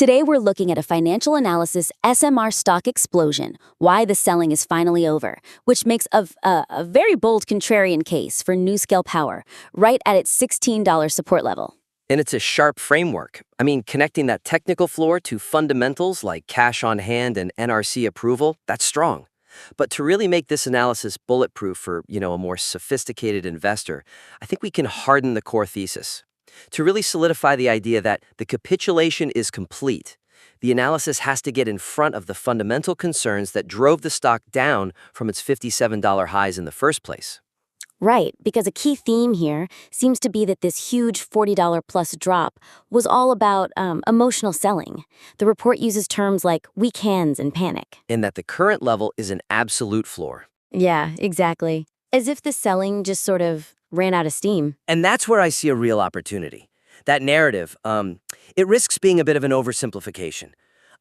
Today, we're looking at a financial analysis SMR stock explosion, why the selling is finally over, which makes a very bold contrarian case for NuScale Power, right at its $16 support level. And it's a sharp framework. I mean, connecting that technical floor to fundamentals like cash on hand and NRC approval, that's strong. But to really make this analysis bulletproof for, a more sophisticated investor, I think we can harden the core thesis. To really solidify the idea that the capitulation is complete, the analysis has to get in front of the fundamental concerns that drove the stock down from its $57 highs in the first place. Right, because a key theme here seems to be that this huge $40 plus drop was all about emotional selling. The report uses terms like weak hands and panic. And that the current level is an absolute floor. Yeah, exactly. As if the selling just sort of ran out of steam. And that's where I see a real opportunity. That narrative, it risks being a bit of an oversimplification.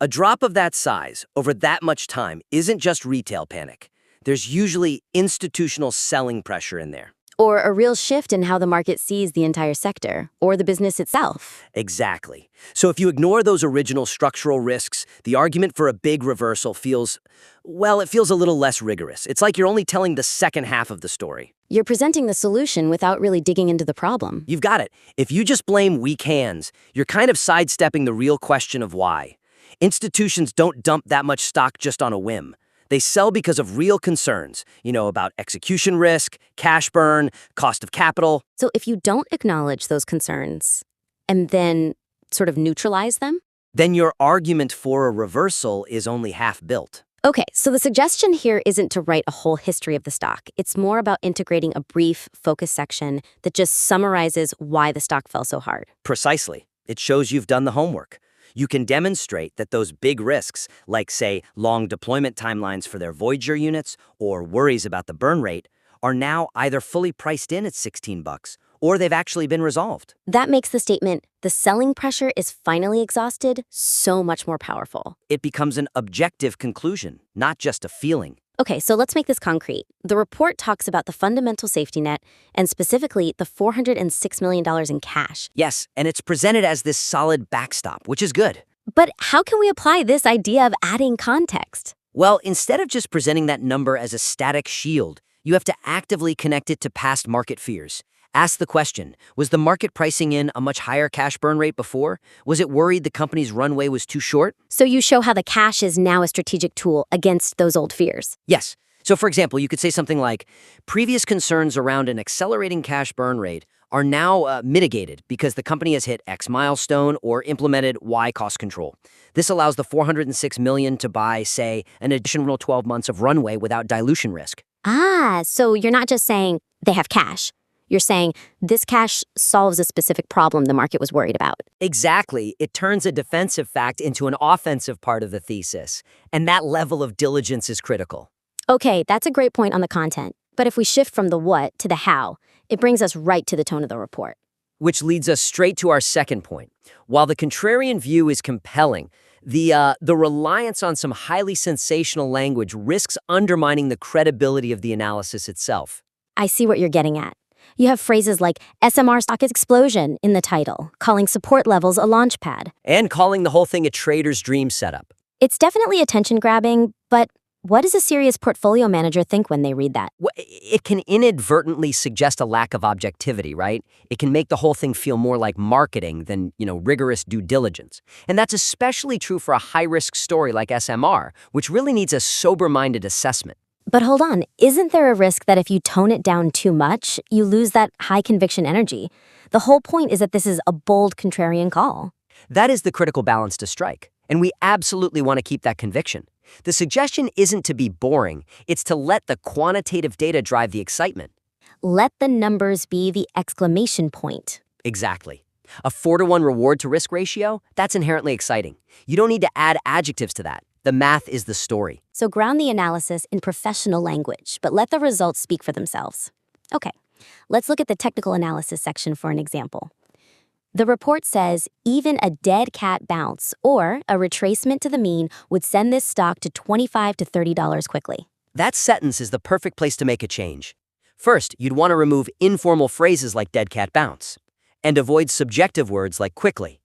A drop of that size over that much time isn't just retail panic. There's usually institutional selling pressure in there. Or a real shift in how the market sees the entire sector, or the business itself. Exactly. So if you ignore those original structural risks, the argument for a big reversal feels a little less rigorous. It's like you're only telling the second half of the story. You're presenting the solution without really digging into the problem. You've got it. If you just blame weak hands, you're kind of sidestepping the real question of why. Institutions don't dump that much stock just on a whim. They sell because of real concerns, about execution risk, cash burn, cost of capital. So if you don't acknowledge those concerns and then sort of neutralize them? Then your argument for a reversal is only half built. Okay, so the suggestion here isn't to write a whole history of the stock. It's more about integrating a brief, focus section that just summarizes why the stock fell so hard. Precisely. It shows you've done the homework. You can demonstrate that those big risks, like, say, long deployment timelines for their Voyager units or worries about the burn rate, are now either fully priced in at $16 or they've actually been resolved. That makes the statement, the selling pressure is finally exhausted, so much more powerful. It becomes an objective conclusion, not just a feeling. Okay, so let's make this concrete. The report talks about the fundamental safety net and specifically the $406 million in cash. Yes, and it's presented as this solid backstop, which is good. But how can we apply this idea of adding context? Well, instead of just presenting that number as a static shield, you have to actively connect it to past market fears. Ask the question, was the market pricing in a much higher cash burn rate before? Was it worried the company's runway was too short? So you show how the cash is now a strategic tool against those old fears. Yes. So for example, you could say something like, previous concerns around an accelerating cash burn rate are now mitigated because the company has hit X milestone or implemented Y cost control. This allows the $406 million to buy, say, an additional 12 months of runway without dilution risk. Ah, so you're not just saying they have cash. You're saying this cash solves a specific problem the market was worried about. Exactly. It turns a defensive fact into an offensive part of the thesis. And that level of diligence is critical. Okay, that's a great point on the content. But if we shift from the what to the how, it brings us right to the tone of the report. Which leads us straight to our second point. While the contrarian view is compelling, the reliance on some highly sensational language risks undermining the credibility of the analysis itself. I see what you're getting at. You have phrases like SMR stock explosion in the title, calling support levels a launch pad. And calling the whole thing a trader's dream setup. It's definitely attention-grabbing, but what does a serious portfolio manager think when they read that? Well, it can inadvertently suggest a lack of objectivity, right? It can make the whole thing feel more like marketing than, rigorous due diligence. And that's especially true for a high-risk story like SMR, which really needs a sober-minded assessment. But hold on, isn't there a risk that if you tone it down too much, you lose that high-conviction energy? The whole point is that this is a bold contrarian call. That is the critical balance to strike, and we absolutely want to keep that conviction. The suggestion isn't to be boring, it's to let the quantitative data drive the excitement. Let the numbers be the exclamation point. Exactly. A 4-to-1 reward-to-risk ratio? That's inherently exciting. You don't need to add adjectives to that. The math is the story. So ground the analysis in professional language, but let the results speak for themselves. Okay, let's look at the technical analysis section for an example. The report says even a dead cat bounce or a retracement to the mean would send this stock to $25 to $30 quickly. That sentence is the perfect place to make a change. First, you'd want to remove informal phrases like dead cat bounce and avoid subjective words like quickly.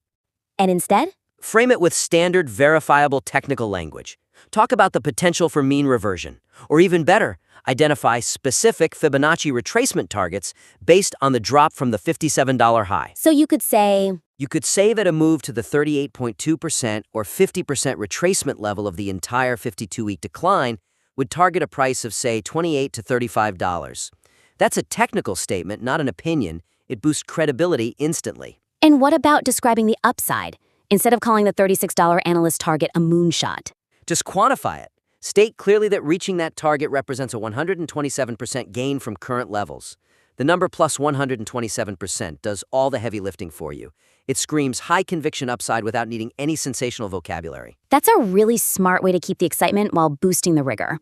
And instead? Frame it with standard, verifiable technical language. Talk about the potential for mean reversion. Or even better, identify specific Fibonacci retracement targets based on the drop from the $57 high. So you could say, You could say that a move to the 38.2% or 50% retracement level of the entire 52-week decline would target a price of, say, $28 to $35. That's a technical statement, not an opinion. It boosts credibility instantly. and what about describing the upside, instead of calling the $36 analyst target a moonshot? Just quantify it. State clearly that reaching that target represents a 127% gain from current levels. The number plus 127% does all the heavy lifting for you. It screams high conviction upside without needing any sensational vocabulary. That's a really smart way to keep the excitement while boosting the rigor.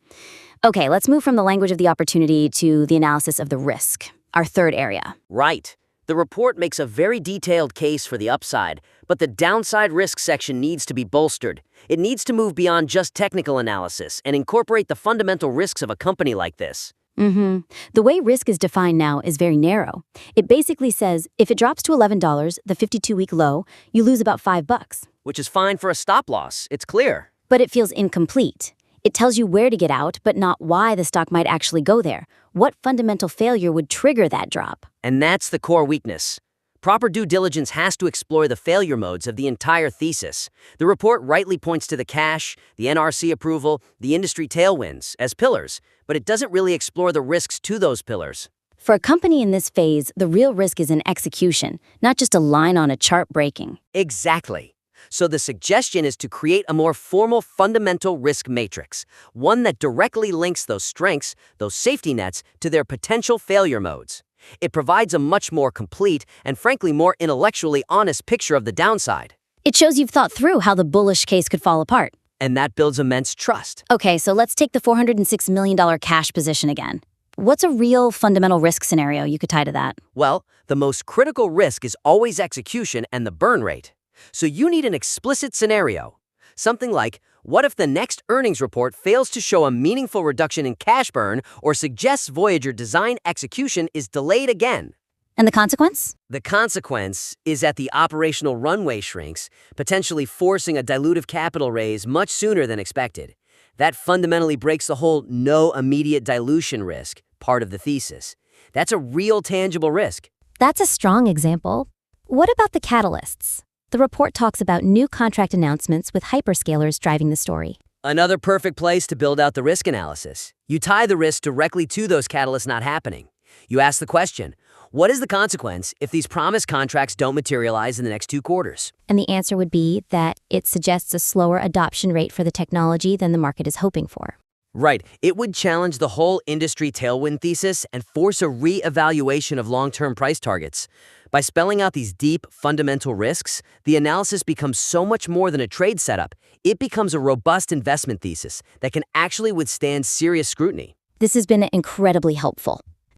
Okay, let's move from the language of the opportunity to the analysis of the risk, our third area. Right. The report makes a very detailed case for the upside, but the downside risk section needs to be bolstered. It needs to move beyond just technical analysis and incorporate the fundamental risks of a company like this. The way risk is defined now is very narrow. It basically says if it drops to $11, the 52-week low, you lose about $5. Which is fine for a stop loss. It's clear. But it feels incomplete. It tells you where to get out, but not why the stock might actually go there. What fundamental failure would trigger that drop? And that's the core weakness. Proper due diligence has to explore the failure modes of the entire thesis. The report rightly points to the cash, the NRC approval, the industry tailwinds as pillars, but it doesn't really explore the risks to those pillars. For a company in this phase, the real risk is in execution, not just a line on a chart breaking. Exactly. So the suggestion is to create a more formal fundamental risk matrix, one that directly links those strengths, those safety nets, to their potential failure modes. It provides a much more complete and frankly more intellectually honest picture of the downside. It shows you've thought through how the bullish case could fall apart. And that builds immense trust. Okay, so let's take the $406 million cash position again. What's a real fundamental risk scenario you could tie to that? Well, the most critical risk is always execution and the burn rate. So you need an explicit scenario. Something like, what if the next earnings report fails to show a meaningful reduction in cash burn or suggests Voyager design execution is delayed again? And the consequence? The consequence is that the operational runway shrinks, potentially forcing a dilutive capital raise much sooner than expected. That fundamentally breaks the whole no immediate dilution risk part of the thesis. That's a real tangible risk. That's a strong example. What about the catalysts? The report talks about new contract announcements with hyperscalers driving the story. Another perfect place to build out the risk analysis. You tie the risk directly to those catalysts not happening. You ask the question, what is the consequence if these promised contracts don't materialize in the next 2 quarters? And the answer would be that it suggests a slower adoption rate for the technology than the market is hoping for. Right. It would challenge the whole industry tailwind thesis and force a re-evaluation of long-term price targets. By spelling out these deep, fundamental risks, the analysis becomes so much more than a trade setup. It becomes a robust investment thesis that can actually withstand serious scrutiny. This has been incredibly helpful.